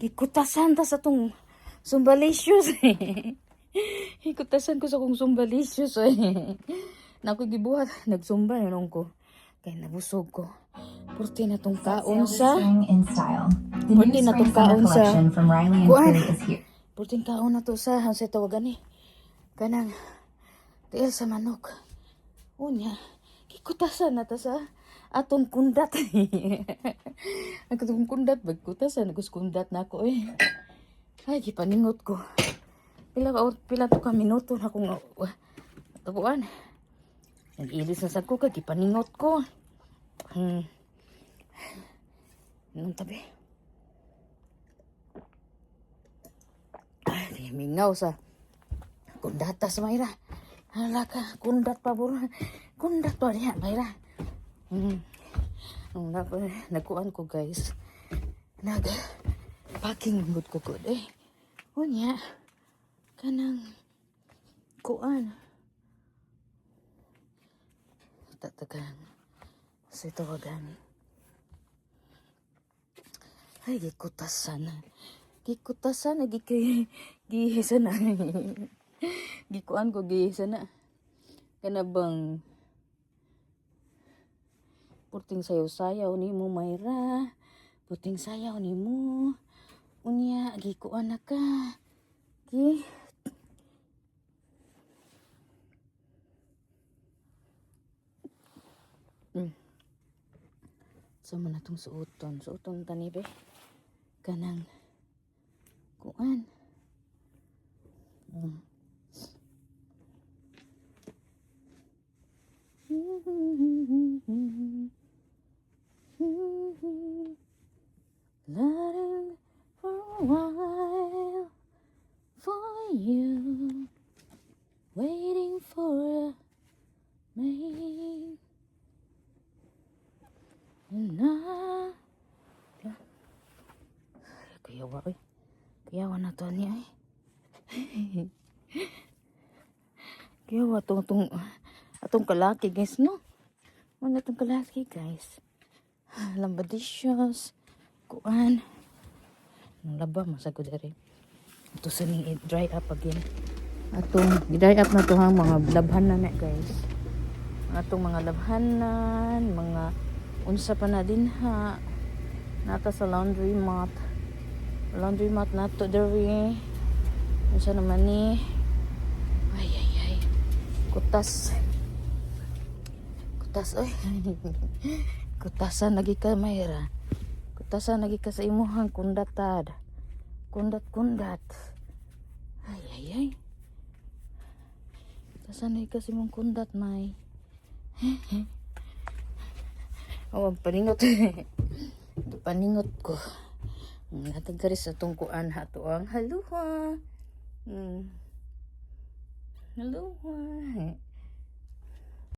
Gikutasan ta sa tong sumbalicious. Gikutasan ko sa kong sumbalicious. Nakoy gibuhat nagsumba nung ko. Kay nabusog ko. Purti na tong kaon sa Purti na tong kaon sa kuan. Purti kaon na to sa sa tawagan ni. Kanang tiil sa manok. Unya, gikutasan na ta sa atong kundat. Ang katong kundat, bagkutasan, kundat na ako eh. Ay, gipaningot ko. Pila to ka minuto na akong tabuan. Nag-ilis na sa ko, gipaningot ko. Anong tabi? Ay, mingaw sa kundatas, Mayra. Hala ka, kundat pa buro. Kundat pa rin, Mayra. Nung nagkuan ko guys, nag-packing good ko good eh. Unya, kanang kuan. Tatagan. Sa tawagan. Ay, gikutasan. Gikutasan, gihisa na. Gikuan ko, gihisa na. Kanabang puting sayaw-sayaw ni mo, Mayra. Puting sayaw ni mo. Unya, gikuan na ka. So, man itong suoton. Suoton tani, be. Kanang kuan. Letting for a while for you, waiting for me, and kayawa eh, kayawa na to niya eh. Kayawa atong kalaki guys, no? Ano itong kalaki guys? Lambadicious kuan nang laba masagod rin ito sa ni dry up again atong dry up na to hang mga labhan na guys atong mga labhanan mga unsa pa na din ha nata sa laundry mat nato dere unsa naman ni ay kutas oy kutasan lagi ka Mayra. Kutasan lagi ka sa imuhang kundatad. Kundat. Ay. Kutasan lagi ka sa imong kundat, May. Oh, paningot. Paningot ko. Natag ka rin sa tungkuan hato ang haluha. Haluha.